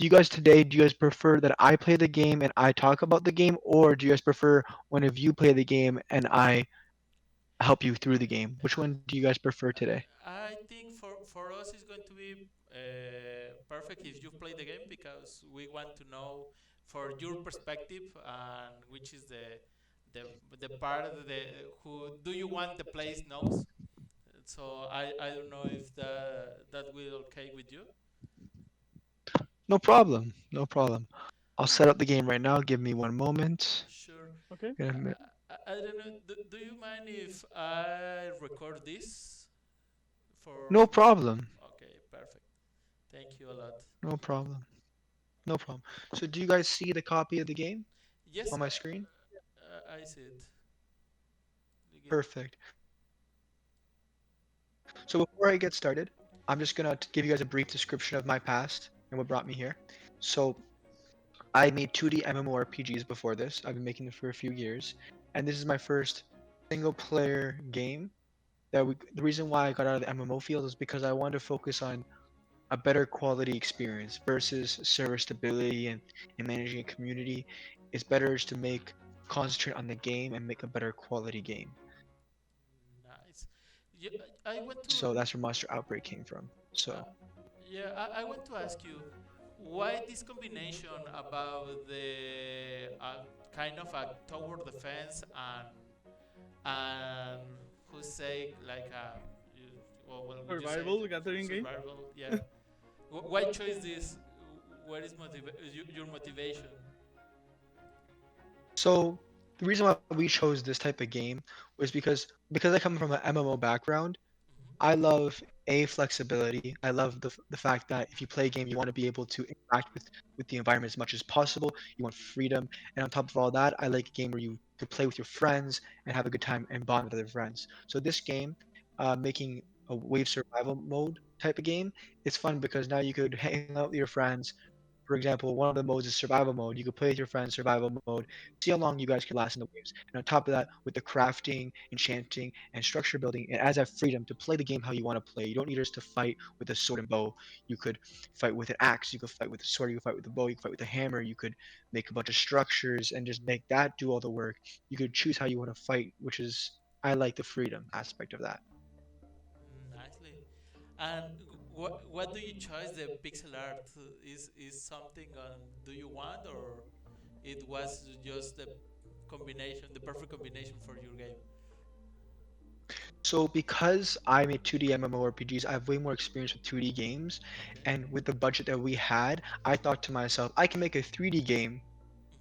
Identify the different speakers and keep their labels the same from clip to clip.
Speaker 1: do you guys prefer that I play the game and I talk about the game, or do you guys prefer one of you play the game and I help you through the game? Which one do you guys prefer today?
Speaker 2: I think for us it's going to be perfect if you play the game because we want to know for your perspective and which is the the part of the who do you want the place knows. So I don't know if that will okay with you.
Speaker 1: No problem. No problem. I'll set up the game right now. Give me one moment.
Speaker 2: Sure.
Speaker 3: Okay.
Speaker 1: Gonna
Speaker 2: I don't know. Do you mind if I record this
Speaker 1: No
Speaker 2: for?
Speaker 1: problem.
Speaker 2: Okay, perfect. Thank you a lot.
Speaker 1: No problem. No problem. So do you guys see the copy of the game
Speaker 2: Yes,
Speaker 1: on my screen?
Speaker 2: I see it.
Speaker 1: Perfect. So before I get started, I'm just gonna give you guys a brief description of my past and what brought me here. So I made 2D MMORPGs before this. I've been making them for a few years, and this is my first single player game. The reason why I got out of the MMO field is because I wanted to focus on a better quality experience versus server stability and managing a community. It's better to make concentrate on the game and make a better quality game.
Speaker 2: Nice. Yeah, I want to.
Speaker 1: So that's where Monster Outbreak came from.
Speaker 2: Uh,
Speaker 1: So
Speaker 2: yeah, I want to ask you, why this combination about the kind of a tower defense and who say like you, well would you say
Speaker 3: Survival gathering game.
Speaker 2: survival? Yeah. Why choose this? What is your motivation?
Speaker 1: so the reason why we chose this type of game was because I come from an MMO background.
Speaker 2: Hmm.
Speaker 1: I love flexibility. I love the fact that if you play a game, you want to be able to interact with the environment as much as possible. You want freedom, and on top of all that, I like a game where you could play with your friends and have a good time and bond with other friends. So this game, making a wave survival mode type of game, it's fun because now you could hang out with your friends. For example, one of the modes is survival mode. You could play with your friends survival mode, see how long you guys could last in the waves. And on top of that, with the crafting, enchanting, and structure building, it adds that freedom to play the game how you want to play. You don't need just to fight with a sword and bow. You could fight with an axe. You could fight with a sword. You could fight with a bow. You could fight with a hammer. You could make a bunch of structures and just make that do all the work. You could choose how you want to fight, which is I like the freedom aspect of that.
Speaker 2: Nicely. And what do you choose the pixel art? Is something on do you want or it was just the combination, the perfect combination for your game?
Speaker 1: So because I made 2D MMORPGs, I have way more experience with 2D games,
Speaker 2: Okay.
Speaker 1: and with the budget that we had, I thought to myself, I can make a 3D game,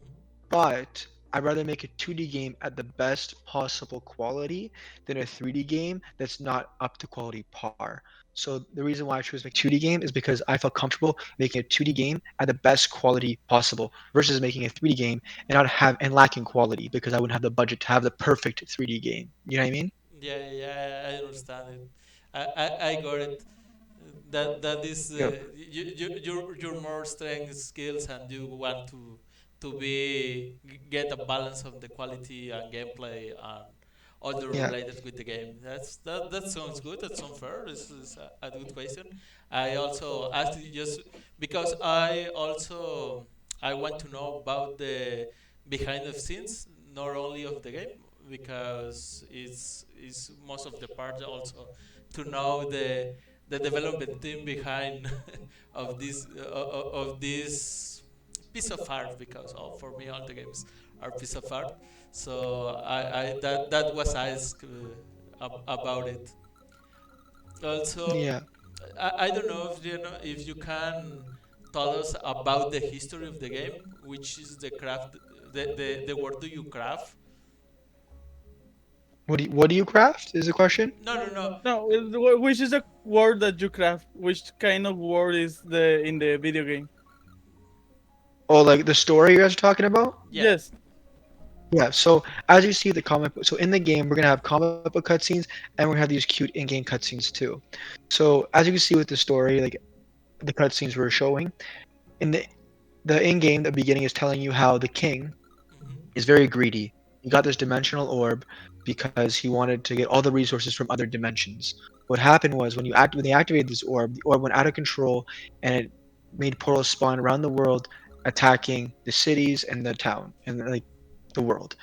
Speaker 2: Hmm.
Speaker 1: but I'd rather make a 2D game at the best possible quality than a 3D game that's not up to quality par. So the reason why I chose to make 2D game is because I felt comfortable making a 2D game at the best quality possible versus making a 3D game and not have and lacking quality because I wouldn't have the budget to have the perfect 3D game. You know what I mean?
Speaker 2: Yeah, yeah, I understand it. I got it. That is
Speaker 1: Yep.
Speaker 2: your more strength skills, and you want to be get a balance of the quality and gameplay and all the
Speaker 1: Yeah.
Speaker 2: related with the game. That sounds good. That sounds fair. This is a good question. I also asked you just because I want to know about the behind the scenes, not only of the game, because it's most of the part also to know the development team behind of this piece of art because for me all the games are piece of art. So I that was asked about it. Also,
Speaker 1: Yeah.
Speaker 2: I don't know if you know if you can tell us about the history of the game, which is the craft, the word do you craft?
Speaker 1: What do you craft is the question?
Speaker 2: No, no, no.
Speaker 3: No, which is the word that you craft? Which kind of word is the in the video game?
Speaker 1: Oh, like the story you guys are talking about?
Speaker 2: Yeah.
Speaker 3: Yes.
Speaker 1: Yeah, so as you see the comic book, so in the game we're gonna have comic book cutscenes and we're gonna have these cute in-game cutscenes too. So as you can see with the story, like the cutscenes we're showing, in the in-game, the beginning is telling you how the king
Speaker 2: Hmm.
Speaker 1: is very greedy. He got this dimensional orb because he wanted to get all the resources from other dimensions. What happened was when they activated this orb, the orb went out of control and it made portals spawn around the world, attacking the cities and the town and like the world.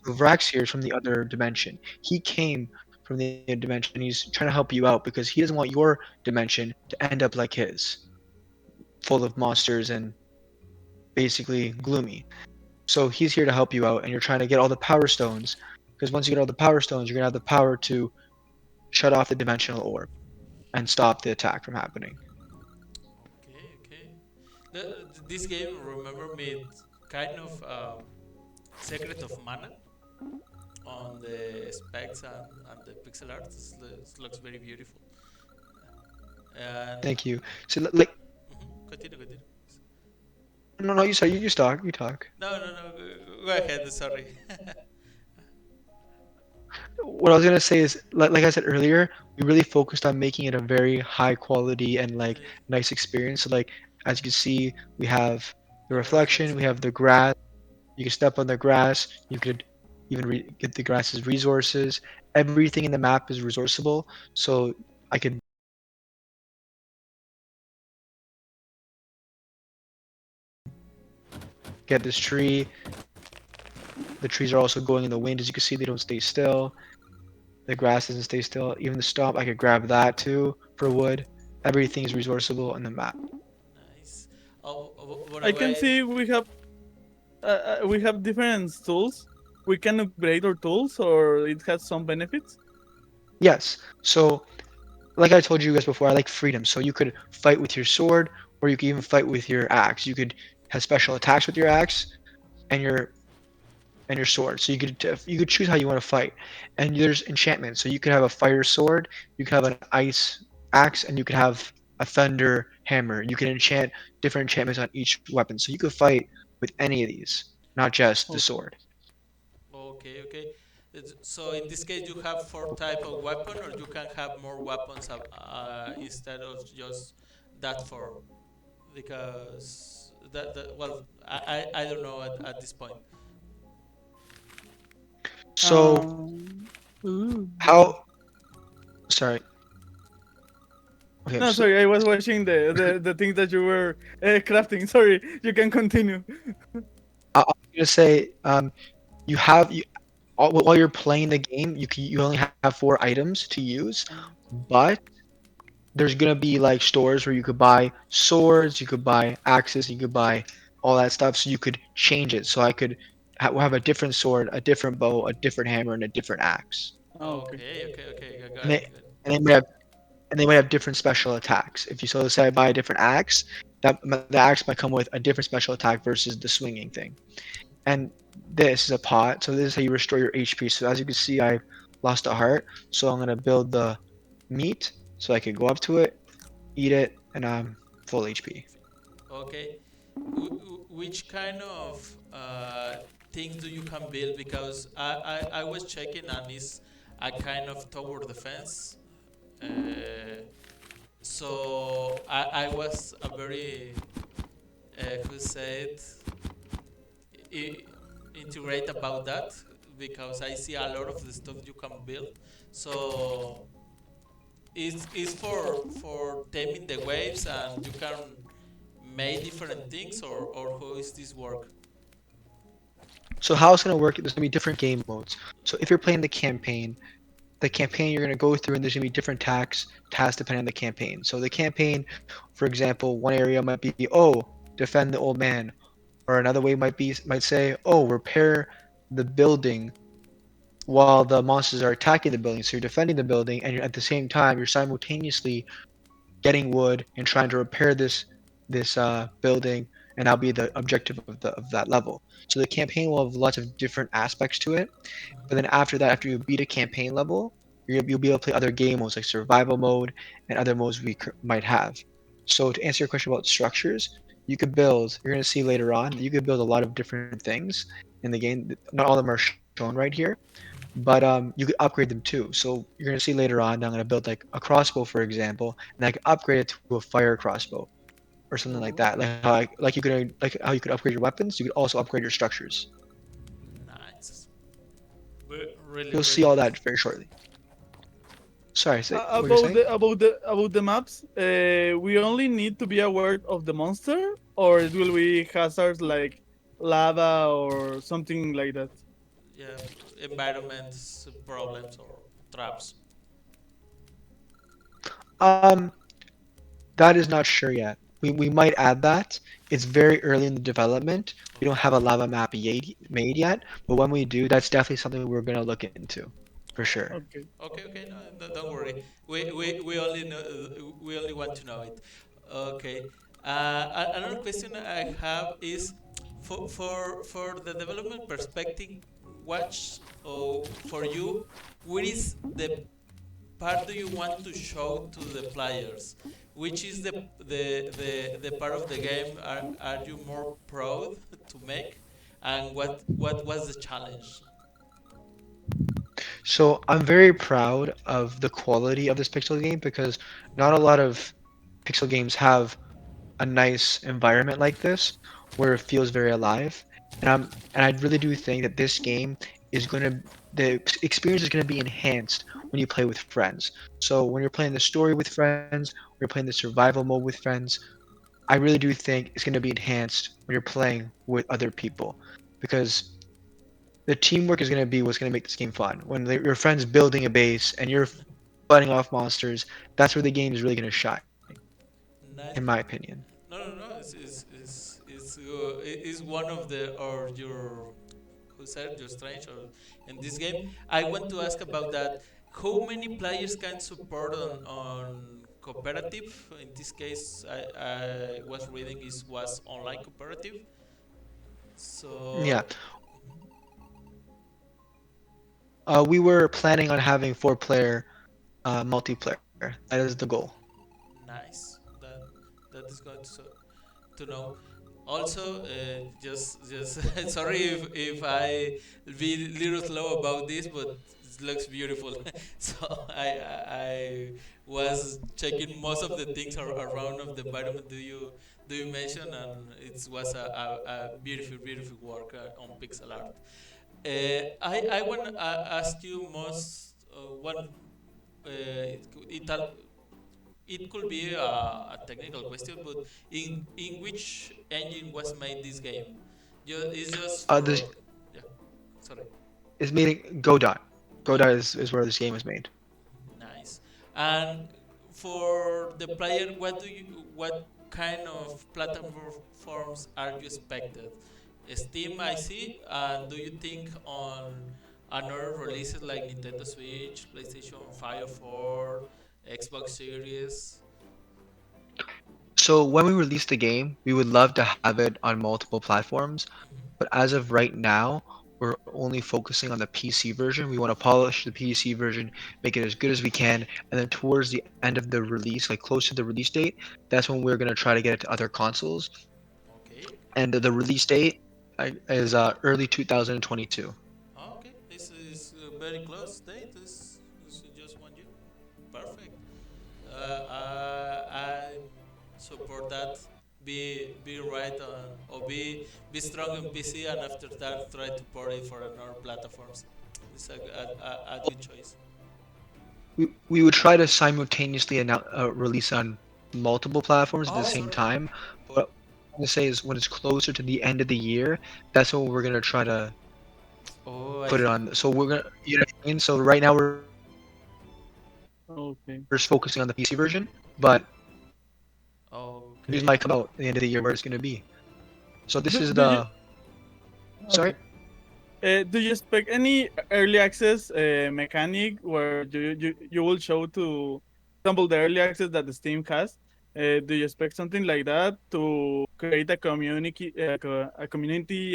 Speaker 1: So Vrax here is from the other dimension. He came from the other dimension. He's trying to help you out because he doesn't want your dimension to end up like his, full of monsters and basically gloomy. So he's here to help you out, and you're trying to get all the power stones. Because once you get all the power stones, you're gonna have the power to shut off the dimensional orb and stop the attack from happening.
Speaker 2: Okay, okay. This game remember me kind of Secret of Mana on the specs and the pixel art. This looks very beautiful. And
Speaker 1: Thank you. So like,
Speaker 2: continue, continue.
Speaker 1: no, you say you talk, you talk.
Speaker 2: No, no, no. Go ahead. Sorry.
Speaker 1: What I was gonna say is, like I said earlier, we really focused on making it a very high quality and like nice experience. So like, as you can see, we have the
Speaker 2: The
Speaker 1: reflection, we
Speaker 2: reflection.
Speaker 1: have the grass. You can step on the grass. You could even get the grass's resources. Everything in the map is resourceable. So I could get this tree. The trees are also going in the wind. As you can see, they don't stay still. The grass doesn't stay still. Even the stump, I could grab that too for wood. Everything is resourceable in the map.
Speaker 2: Nice. By the
Speaker 3: I can
Speaker 2: way,
Speaker 3: see we have different tools. We can upgrade our tools, or it has some benefits.
Speaker 1: Yes. So, like I told you guys before, I like freedom. So you could fight with your sword, or you could even fight with your axe. You could have special attacks with your axe and your sword. So you could choose how you want to fight. And there's enchantments. So you could have a fire sword, you could have an ice axe, and you could have a thunder hammer. You can enchant different enchantments on each weapon. So you could fight with any of these, not just the
Speaker 3: Okay.
Speaker 1: sword.
Speaker 2: okay, okay. So in this case, you have four type of weapon, or you can have more weapons instead of just that four. Because well, I don't know at this point.
Speaker 1: So
Speaker 3: Um, ooh.
Speaker 1: how? Sorry. Okay.
Speaker 3: No,
Speaker 1: So
Speaker 3: sorry, I was watching the things that you were crafting. Sorry, you can continue.
Speaker 1: I was gonna say, you have you while you're playing the game, you only have four items to use, but there's gonna be like stores where you could buy swords, you could buy axes, you could buy all that stuff, so you could change it. So I could have a different sword, a different bow, a different hammer, and a different axe.
Speaker 3: Okay.
Speaker 2: Okay, okay, okay. I
Speaker 1: And
Speaker 2: got it.
Speaker 1: they
Speaker 2: Got it.
Speaker 1: and they might have and they might have different special attacks. If you so say I buy a different axe, the axe might come with a different special attack versus the swinging thing. And this is a pot, so this is how you restore your HP. So as you can see, I lost a heart, so I'm gonna build the meat so I can go up to it, eat it, and I'm full HP.
Speaker 2: Okay. Which kind of things do you can build? Because I was checking and it's a kind of tower defense. So I was a very who said i- integrate about that because I see a lot of the stuff you can build. So it's for taming the waves and you can make different things or how is this work?
Speaker 1: So how it's gonna work? There's gonna be different game modes. So if you're playing the campaign you're gonna go through, and there's gonna be different tasks depending on the campaign. So the campaign, for example, one area might be, oh, defend the old man, or another way might say, oh, repair the building while the monsters are attacking the building. So you're defending the building, and at the same time, you're simultaneously getting wood and trying to repair this building, and that'll be the objective of that level. So the campaign will have lots of different aspects to it. But then after that, after you beat a campaign level, you'll be able to play other game modes like survival mode and other modes we might have. So to answer your question about structures, you could build. You're gonna see later on that you could build a lot of different things in the game. Not all of them are shown right here, but you could upgrade them too. So you're gonna see later on that I'm gonna build like a crossbow, for example, and I can upgrade it to a fire crossbow or something like that. Like how you could upgrade your weapons, you could also upgrade your structures.
Speaker 2: Nice. Really,
Speaker 1: You'll see
Speaker 2: really
Speaker 1: all
Speaker 2: nice.
Speaker 1: that very shortly. Sorry, say what you're
Speaker 3: About
Speaker 1: saying.
Speaker 3: the maps, we only need to be aware of the monster, or it will be hazards like lava or something like that.
Speaker 2: Yeah, environments, problems, or traps.
Speaker 1: Um, that is not sure yet. We might add that. It's very early in the development. We don't
Speaker 2: Okay.
Speaker 1: have a lava map yet, made yet, but when we do, that's definitely something we're gonna look into, for sure.
Speaker 3: Okay.
Speaker 2: Okay, okay, no, no, don't worry. We only know, we only want to know it. Okay. Another question I have is for the development perspective, watch or for you, what is the part do you want to show to the players? Which is the part of the game are you more proud to make, and what was the challenge?
Speaker 1: So I'm very proud of the quality of this pixel game because not a lot of pixel games have a nice environment like this where it feels very alive. And I really do think that this game is gonna the experience is gonna be enhanced when you play with friends. So when you're playing the story with friends, when you're playing the survival mode with friends, I really do think it's gonna be enhanced when you're playing with other people because the teamwork is going to be what's going to make this game fun. When your friends building a base and you're fighting off monsters, that's where the game is really going to shine, in my
Speaker 2: Nice.
Speaker 1: opinion.
Speaker 2: No, no, no. It's one of the or your who said your strange or in this game. I want to ask about that. How many players can support on cooperative? In this case, I was reading is was online cooperative.
Speaker 1: Yeah,
Speaker 2: So
Speaker 1: we were planning on having four-player multiplayer. That is the goal.
Speaker 2: nice. That is going to know. Also, just sorry if I be little slow about this, but it looks beautiful. So I was checking most of the things around of the environment do you mention, and it was a beautiful work on pixel art. I want to ask you most one it could be a technical question, but in which engine was made this game? It's just
Speaker 1: This
Speaker 2: for yeah. Sorry.
Speaker 1: is made in Godot. Godot is where this game was made.
Speaker 2: Nice. And for the player, what kind of platforms are you expected? Steam, I see. And do you think on another releases like Nintendo Switch, PlayStation 5 or 4, Xbox Series?
Speaker 1: So when we release the game, we would love to have it on multiple platforms, but
Speaker 2: Mhm.
Speaker 1: as of right now, we're only focusing on the PC version. We want to polish the PC version, make it as good as we can, and then towards the end of the release, like close to the release date, that's when we're gonna try to get it to other consoles.
Speaker 2: Okay.
Speaker 1: And the release date is early 2022.
Speaker 2: Oh, okay. This is a very close date. This is just 1 year. Perfect. I support that. Be right on or be strong on PC, and after that try to port it for another platforms. It's a good choice.
Speaker 1: We would try to simultaneously release on multiple platforms at the
Speaker 2: Oh,
Speaker 1: same
Speaker 2: sorry.
Speaker 1: time. But what I'm gonna say is when it's closer to the end of the year, that's when we're gonna try to
Speaker 2: Oh, I
Speaker 1: put it
Speaker 2: see.
Speaker 1: on. So we're gonna, you know what I mean? So right now we're just focusing on the PC version,
Speaker 3: Okay.
Speaker 1: but news might come
Speaker 2: Okay.
Speaker 1: out at the end of the year where it's gonna be. So this is
Speaker 3: Do you
Speaker 1: the
Speaker 3: okay?
Speaker 1: sorry.
Speaker 3: Do you expect any early access mechanic where you will show to example the early access that the Steam has? Do you expect something like that to create a community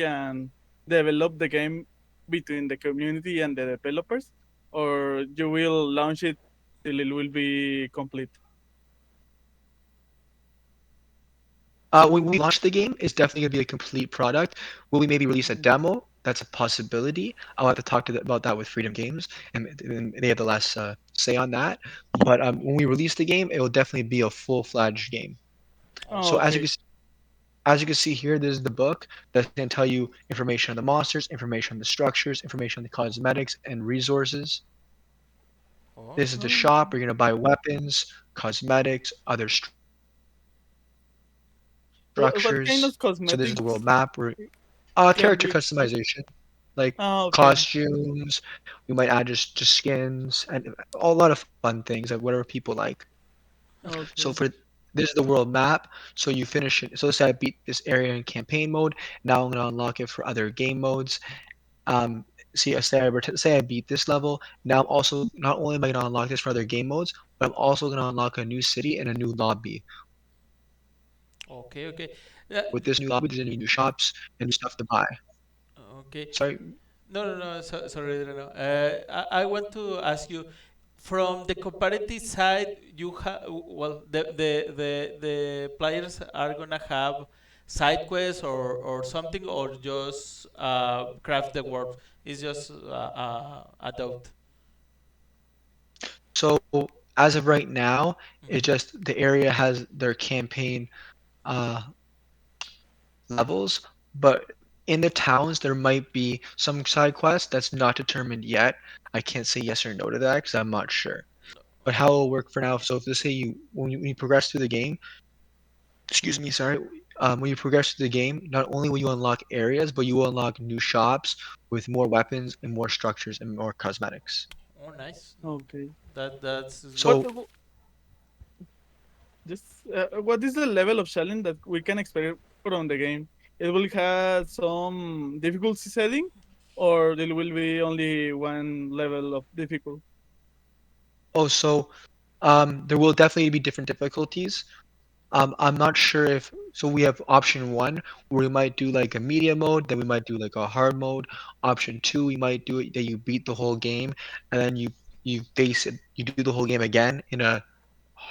Speaker 3: and develop the game between the community and the developers, or you will launch it till it will be complete?
Speaker 1: When we launch the game, it's definitely gonna be a complete product. Will we maybe release a demo? That's a possibility. I'll have to talk about that with Freedom Games, and they have the last say on that. But when we release the game, it will definitely be a full-fledged game.
Speaker 3: Oh,
Speaker 1: So
Speaker 2: Okay.
Speaker 3: okay.
Speaker 1: as you can see here, this is the book that's going to tell you information on the monsters, information on the structures, information on the cosmetics and resources. This is the
Speaker 2: Oh,
Speaker 1: shop where you're gonna buy weapons, cosmetics, other structures. So this is the world map where
Speaker 3: What kind of cosmetics
Speaker 1: character
Speaker 3: can we
Speaker 1: customization,
Speaker 3: expect?
Speaker 1: like
Speaker 3: Okay.
Speaker 1: costumes. We might add just skins and a lot of fun things, like whatever people like. So for
Speaker 3: Okay.
Speaker 1: this is the world map. So you finish it. So let's say I beat this area in campaign mode. Now I'm gonna unlock it for other game modes. Um, see, say I beat this level. Now I'm also not only am I gonna unlock this for other game modes, but I'm also gonna unlock a new city and a new lobby. With this new lobby, there's gonna be new shops and new stuff to buy.
Speaker 2: okay.
Speaker 1: Sorry.
Speaker 2: No, no, no. Sorry, no. I want to ask you, from the competitive side, you have well, the players are gonna have side quests or something, or just craft the world. It's just a doubt.
Speaker 1: So as of right now, it's
Speaker 2: Mhm.
Speaker 1: just the area has their campaign uh, levels, but in the towns there might be some side quests that's not determined yet. I can't say yes or no to that because I'm not sure. But how it'll work for now. So if let's say when you progress through the game, excuse me, sorry, when you progress through the game, not only will you unlock areas, but you will unlock new shops with more weapons and more structures and more cosmetics.
Speaker 2: Oh, nice.
Speaker 3: Okay.
Speaker 2: That's good.
Speaker 3: What
Speaker 1: So
Speaker 3: just what is the level of challenge that we can expect from the game? It will have some difficulty setting, or there will be only one level of difficult.
Speaker 1: so there will definitely be different difficulties. I'm not sure if so we have option one where we might do like a media mode, then we might do like a hard mode. Option two, we might do it that you beat the whole game and then you do the whole game again in a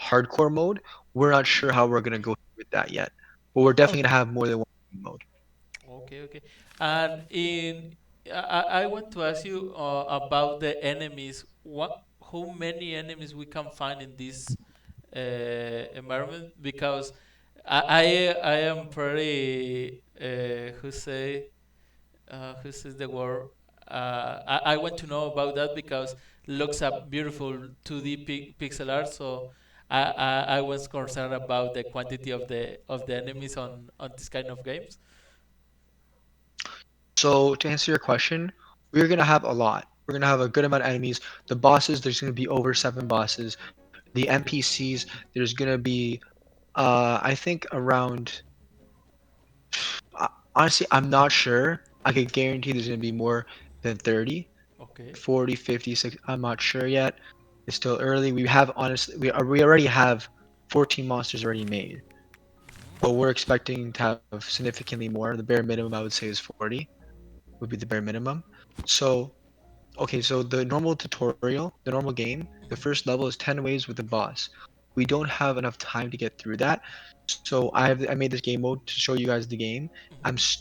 Speaker 1: hardcore mode. We're not sure how we're gonna go with that yet, but we're definitely gonna
Speaker 3: Okay.
Speaker 1: have more than one mode.
Speaker 2: Okay, okay. And I want to ask you about the enemies. How many enemies we can find in this environment? Because I am pretty who says the word. I want to know about that because looks a beautiful 2D pixel art. So I was concerned about the quantity of the enemies on this kind of games.
Speaker 1: So to answer your question, we're gonna have a lot. We're gonna have a good amount of enemies. The bosses, there's gonna be over 7 bosses. The NPCs, there's gonna be I think around honestly, I'm not sure. I could guarantee there's gonna be more than 30,
Speaker 2: Okay.
Speaker 1: 40, 50, 60. I'm not sure yet. It's still early. We have honestly, we already have 14 monsters already made, but we're expecting to have significantly more. The bare minimum I would say is 40 would be the bare minimum. So okay, so the normal tutorial, the normal game, the first level is 10 waves with the boss. We don't have enough time to get through that, so I made this game mode to show you guys the game.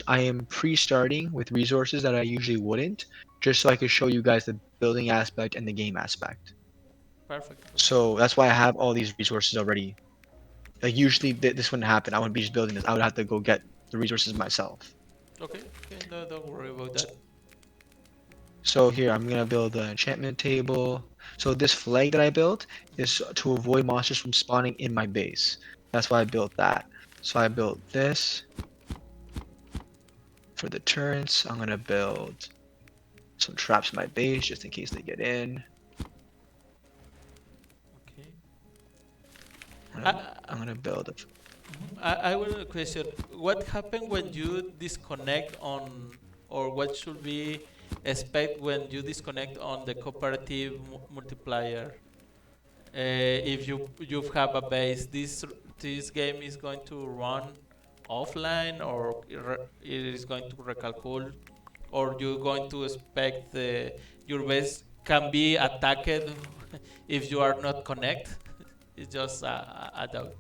Speaker 1: I am pre-starting with resources that I usually wouldn't, just so I could show you guys the building aspect and the game aspect.
Speaker 2: Perfect. Perfect.
Speaker 1: So that's why I have all these resources already. Like usually this wouldn't happen. I wouldn't be just building this. I would have to go get the resources myself.
Speaker 2: Okay. Okay. No, don't worry about that.
Speaker 1: So here I'm gonna build an enchantment table. So this flag that I built is to avoid monsters from spawning in my base. That's why I built that. So I built this for the turrets. I'm gonna build some traps in my base just in case they get in.
Speaker 2: Okay.
Speaker 1: I'm
Speaker 2: I,
Speaker 1: gonna, I'm gonna build a
Speaker 2: I want a question. What happened when you disconnect on, or what should we expect when you disconnect on the cooperative multiplayer? If you have a base, this game is going to run offline, or it is going to recalculate, or you're going to expect your base can be attacked if you are not connect. It's just a doubt.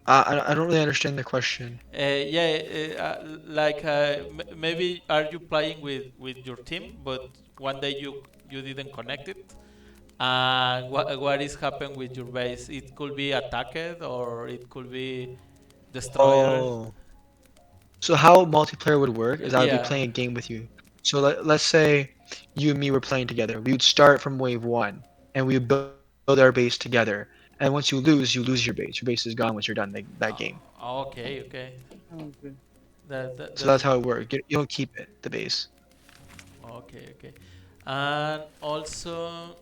Speaker 1: I don't really understand the question.
Speaker 2: Yeah, like maybe are you playing with your team, but one day you didn't connect it, and what is happening with your base? It could be attacked or it could be destroyed.
Speaker 1: Oh, so how multiplayer would work is I would be
Speaker 2: Yeah.
Speaker 1: playing a game with you. So let's say you and me were playing together. We would start from wave 1, and we would build our base together. And once you lose your base. Your base is gone once you're done that game.
Speaker 2: Okay, okay.
Speaker 3: Okay.
Speaker 1: So that's
Speaker 2: That's
Speaker 1: how it works. You don't keep it, the base.
Speaker 2: okay, okay. And also,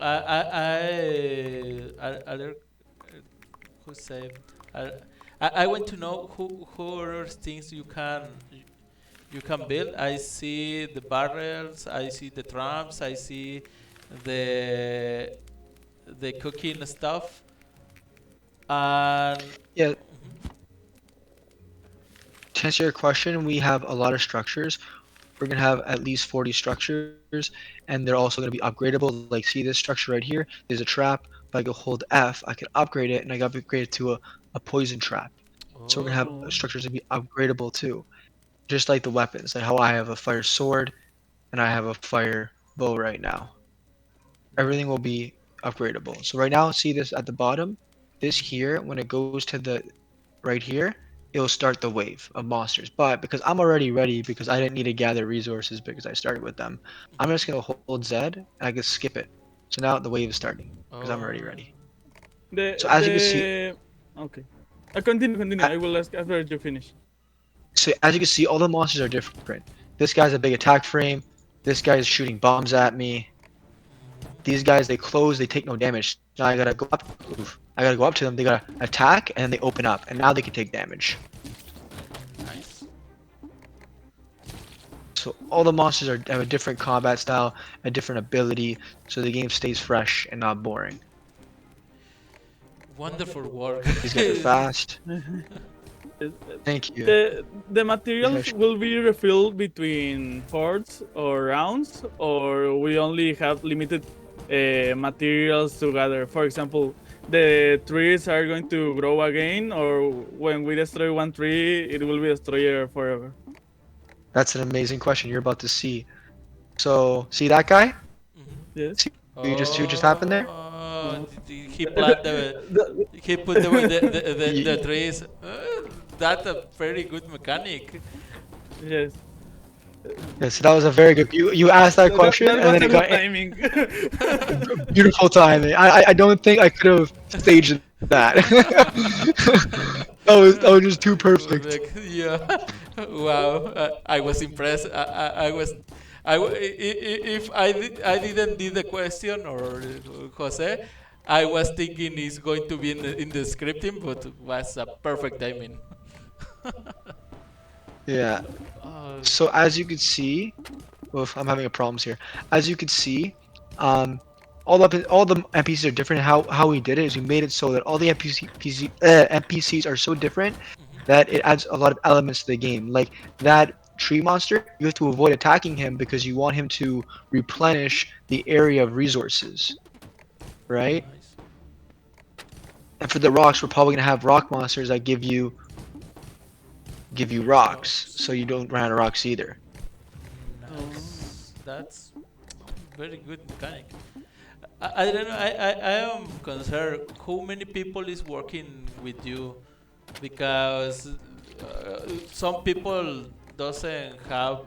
Speaker 2: other who said, I, I want to know who other things you can build. I see the barrels, I see the trams, I see the the cooking stuff, and
Speaker 1: Yeah,
Speaker 2: mhm.
Speaker 1: to answer your question, we have a lot of structures. We're gonna have at least 40 structures, and they're also gonna be upgradable. Like, see this structure right here? There's a trap. If I go hold F, I can upgrade it, and I got upgraded to a poison trap. So we're gonna have
Speaker 2: Oh,
Speaker 3: Oh.
Speaker 1: structures to be upgradable too, just like the weapons. Like how I have a fire sword and I have a fire bow right now. Everything will be upgradable. So right now, see this at the bottom? This here, when it goes to the right here, it'll start the wave of monsters. But because I'm already ready, because I didn't need to gather resources because I started with them, I'm just gonna hold Z and I can skip it. So now the wave is starting because I'm already
Speaker 2: oh,
Speaker 1: ready. So
Speaker 3: The
Speaker 1: as you can see,
Speaker 3: the okay. Continue.
Speaker 1: a-
Speaker 3: I will ask after you finish.
Speaker 1: all the monsters are different. This guy's a big attack frame. This guy is shooting bombs at me.
Speaker 2: mhm,
Speaker 1: These guys, they close, they take no damage. Now I gotta go up. Oof. I gotta go up to them. They gotta attack, and then they open up, and now they can take damage.
Speaker 2: nice.
Speaker 1: So all the monsters have a different combat style, a different ability, so the game stays fresh and not boring.
Speaker 2: Wonderful work.
Speaker 1: These guys are fast.
Speaker 3: Uh,
Speaker 1: Thank you.
Speaker 3: the
Speaker 1: These
Speaker 3: materials
Speaker 1: guys-
Speaker 3: will be refilled between hordes or rounds, or we only have limited materials to gather. For example, the trees are going to grow again, or when we destroy one tree, it will be destroyed forever.
Speaker 1: That's an amazing question. You're about to see. So see that guy?
Speaker 2: Mhm.
Speaker 3: Yes.
Speaker 1: See who just happened there?
Speaker 2: Oh,
Speaker 3: No.
Speaker 2: he planted he put the
Speaker 1: You,
Speaker 2: trees. That's a very good mechanic.
Speaker 3: Yes.
Speaker 1: yeah, so that was a very good. You asked that question,
Speaker 3: That
Speaker 1: and
Speaker 3: was
Speaker 1: then
Speaker 3: a
Speaker 1: it
Speaker 3: good
Speaker 1: got
Speaker 3: timing.
Speaker 1: beautiful timing. I don't think I could have staged that. That was just too perfect.
Speaker 2: Like, yeah. Wow. I was impressed. I was. If I didn't do the question or Jose, I was thinking it's going to be in the scripting, but it was a perfect timing.
Speaker 1: Yeah.
Speaker 2: uh,
Speaker 1: So as you can see, oof, I'm having a problems here. As you can see, um, all the NPCs are different. How we did it is we made it so that all the NPCs are so different
Speaker 2: mhm.
Speaker 1: that it adds a lot of elements to the game. Like that tree monster, you have to avoid attacking him because you want him to replenish the area of resources, right?
Speaker 2: Nice.
Speaker 1: And for the rocks, we're probably gonna have rock monsters that give you rocks,
Speaker 2: Rocks.
Speaker 1: so you don't run out of rocks either.
Speaker 3: Oh.
Speaker 2: Nice. That's very good mechanic. I don't know. I am concerned. How many people is working with you? Because some people doesn't have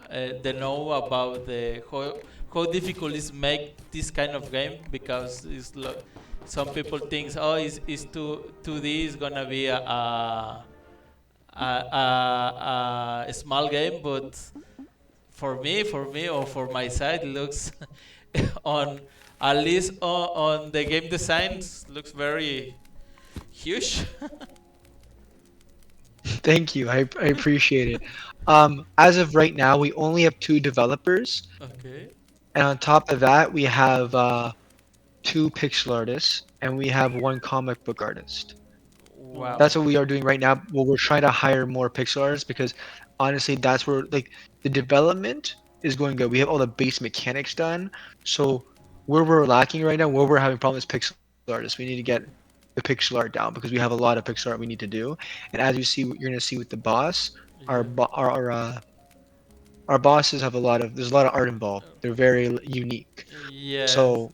Speaker 2: they know about the how difficult is make this kind of game because some people thinks oh is 2D is gonna be a small game, but for me or for my side looks on at least on the game designs looks very huge.
Speaker 1: Thank you. I appreciate it. As of right now, we only have 2 developers,
Speaker 2: Okay.
Speaker 1: and on top of that, we have 2 pixel artists, and we have 1 comic book artist.
Speaker 3: Oh.
Speaker 1: That's
Speaker 2: Wow.
Speaker 1: what we are doing right now. Well, we're trying to hire more pixel artists because honestly, that's where like the development is going good. We have all the base mechanics done. So where we're lacking right now, where we're having problems, is pixel artists. We need to get the pixel art down because we have a lot of pixel art we need to do. And as you see, you're gonna see with the boss, our
Speaker 2: Yeah.
Speaker 1: bo- our bosses have a lot of there's a lot of art involved. They're very unique.
Speaker 2: Yes.
Speaker 1: So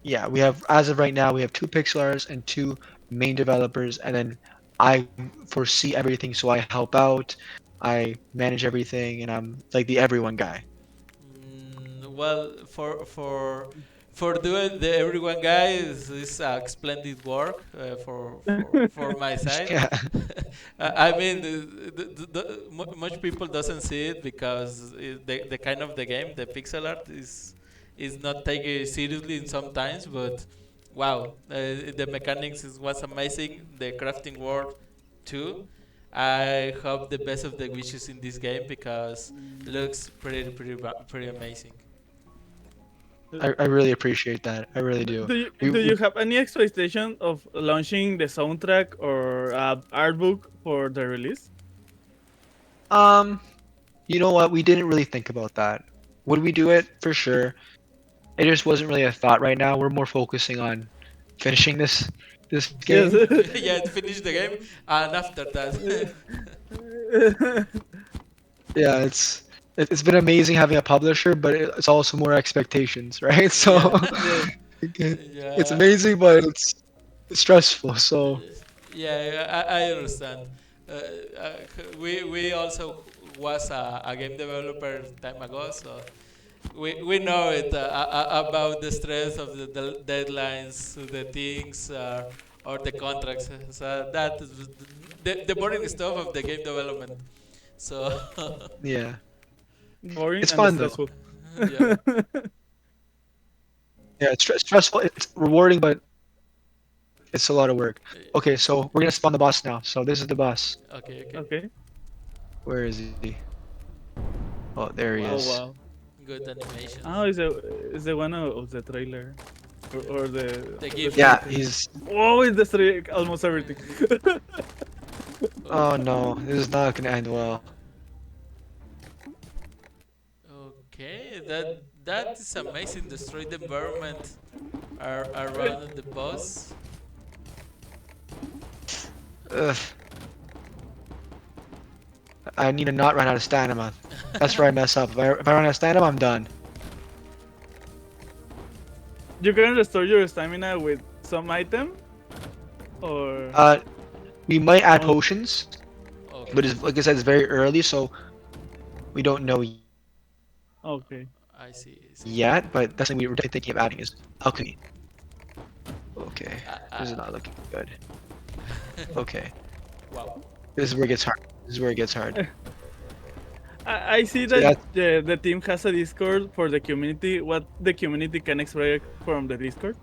Speaker 1: yeah, we have as of right now we have 2 pixel artists and 2 main developers, and then I foresee everything, so I help out, I manage everything, and I'm like the everyone guy.
Speaker 2: Well, for doing the everyone guy is splendid work for my side.
Speaker 1: Yeah.
Speaker 2: I mean, much people doesn't see it because the kind of the game, the pixel art is not taken seriously in sometimes, but wow, the mechanics was amazing. The crafting world too. I hope the best of the wishes in this game because looks pretty amazing.
Speaker 1: I really appreciate that. I really do.
Speaker 3: Do you have any expectation of launching the soundtrack or art book for the release?
Speaker 1: Um, you know what? We didn't really think about that. Would we do it? For sure. It just wasn't really a thought right now. We're more focusing on finishing this
Speaker 3: Yes.
Speaker 1: game.
Speaker 2: Yeah, finish the game, and after that,
Speaker 1: Yeah, it's been amazing having a publisher, but it's also more expectations, right? So
Speaker 2: yeah,
Speaker 3: Yes.
Speaker 1: it's
Speaker 2: yeah,
Speaker 1: amazing, but it's stressful. So
Speaker 2: yeah. I understand. Uh, uh, we also was a game developer time ago, so we know it about the stress of the deadlines, the things, or the contracts. So that is the boring stuff of the game development. So
Speaker 1: yeah,
Speaker 3: Boring
Speaker 1: it's
Speaker 3: and
Speaker 1: fun though.
Speaker 3: stressful.
Speaker 2: yeah.
Speaker 1: Yeah, it's stressful. It's rewarding, but it's a lot of work. Okay, so we're gonna spawn the boss now. So this is the boss.
Speaker 2: Okay, okay.
Speaker 3: Okay.
Speaker 1: Where is he? Oh, there he
Speaker 3: Oh
Speaker 2: Wow.
Speaker 1: is.
Speaker 3: wow.
Speaker 2: Good
Speaker 3: Oh,
Speaker 2: animations.
Speaker 3: is the one of the trailer or
Speaker 2: The
Speaker 3: the
Speaker 2: GIF.
Speaker 1: Yeah,
Speaker 3: footage.
Speaker 1: he's.
Speaker 3: Oh, it's destroying almost everything.
Speaker 1: Oh no, this is not gonna end well.
Speaker 2: Okay, that is amazing. Destroy the environment around the boss.
Speaker 1: Ugh, I need to not run out of stamina. That's where I mess up. If I run out of stamina, I'm done.
Speaker 3: You can restore your stamina with some item or
Speaker 1: Uh, we might add
Speaker 3: oh,
Speaker 1: potions, but
Speaker 2: Okay,
Speaker 1: it's, like I said, it's very early, so we don't know
Speaker 3: okay.
Speaker 2: I see. I see.
Speaker 1: yet. But that's something we were definitely thinking of adding is alchemy. Okay,
Speaker 2: Uh,
Speaker 1: this is
Speaker 2: uh,
Speaker 1: not looking good. Okay,
Speaker 2: wow.
Speaker 1: this is where it gets hard. This is where it gets hard.
Speaker 3: I see
Speaker 1: So
Speaker 3: that
Speaker 1: yeah,
Speaker 3: the team has a Discord for the community. What the community can expect from the Discord?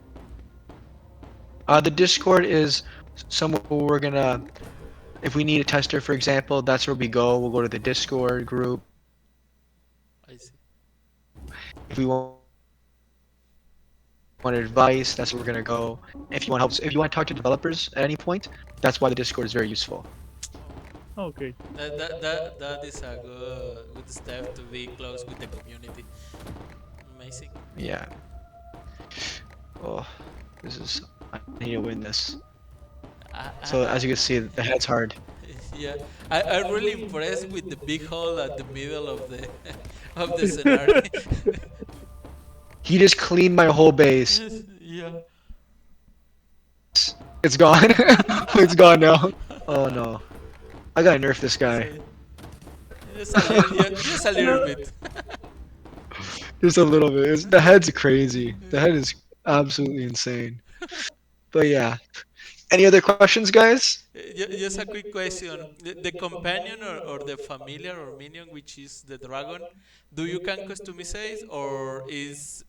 Speaker 1: the Discord is somewhere where we're gonna, if we need a tester, for example, that's where we go. We'll go to the Discord group.
Speaker 2: I see.
Speaker 1: If we want advice, that's where we're gonna go. If you want help, if you want to talk to developers at any point, that's why the Discord is very useful.
Speaker 3: Okay.
Speaker 2: That is a good step to be close with the community. Amazing.
Speaker 1: Yeah. Oh, this is. I need to win this. So
Speaker 2: I,
Speaker 1: as you can see, the head's hard.
Speaker 2: yeah, I'm really impressed with the big hole at the middle of the of the scenario.
Speaker 1: He just cleaned my whole base.
Speaker 2: Yeah.
Speaker 1: It's gone. It's gone now. Oh no. I gotta nerf this guy.
Speaker 2: So, just a little, yeah, just a little
Speaker 3: No,
Speaker 2: bit.
Speaker 1: Just a little bit. The head's crazy. The head is absolutely insane. But yeah. Any other questions, guys?
Speaker 2: Just a quick question: the companion or the familiar or minion, which is the dragon, do you can customize or is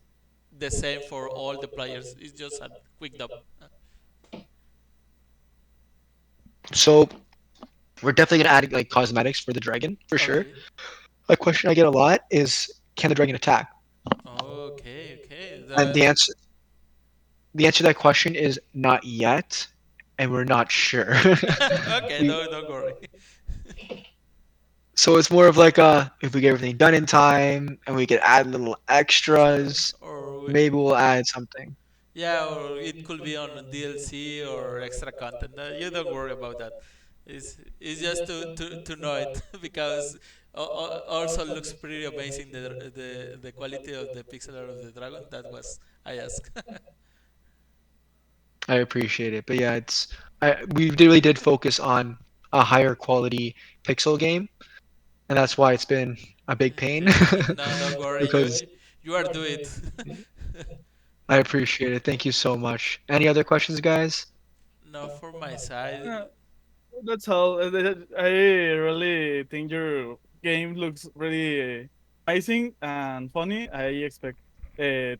Speaker 2: the same for all the players? It's just a quick dub.
Speaker 1: So we're definitely gonna add like cosmetics for the dragon for sure.
Speaker 2: Okay.
Speaker 1: A question I get a lot is, can the dragon attack?
Speaker 2: Okay. Okay.
Speaker 1: And the answer to that question is not yet, and we're not sure.
Speaker 2: Okay.
Speaker 1: We,
Speaker 2: No, don't worry.
Speaker 1: so it's more of like if we get everything done in time and we could add little extras,
Speaker 2: Or
Speaker 1: maybe we'll add something.
Speaker 2: yeah, or it could be on DLC or extra content. You don't worry about that. It's just to know it because also looks pretty amazing the quality of the pixel art of the dragon. That was I asked.
Speaker 1: I appreciate it, but yeah, we really did focus on a higher quality pixel game, and that's why it's been a big pain
Speaker 2: No, don't worry.
Speaker 1: because
Speaker 2: You are do it.
Speaker 1: I appreciate it. Thank you so much. Any other questions, guys?
Speaker 2: No, for my side.
Speaker 3: Uh, that's all. I really think your game looks really amazing and funny. I expect to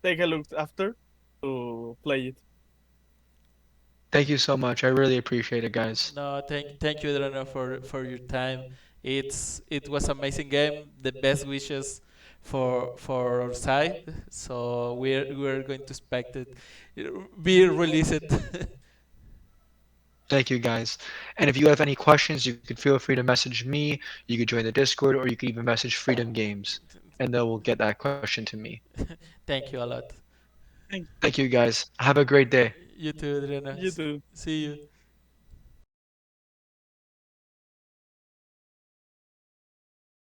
Speaker 3: take a look after to play it.
Speaker 1: Thank you so much. I really appreciate it, guys.
Speaker 2: No, thank you, Adriano, for your time. It was amazing game. The best wishes for our side. So we're going to expect it be released.
Speaker 1: Thank you, guys. And if you have any questions, you could feel free to message me. You could join the Discord, or you could even message Freedom Games, and they will get that question to me.
Speaker 2: Thank you a lot.
Speaker 3: Thank
Speaker 1: Thank you, guys. Have a great day.
Speaker 2: You too, Adriana.
Speaker 3: you too.
Speaker 2: See you.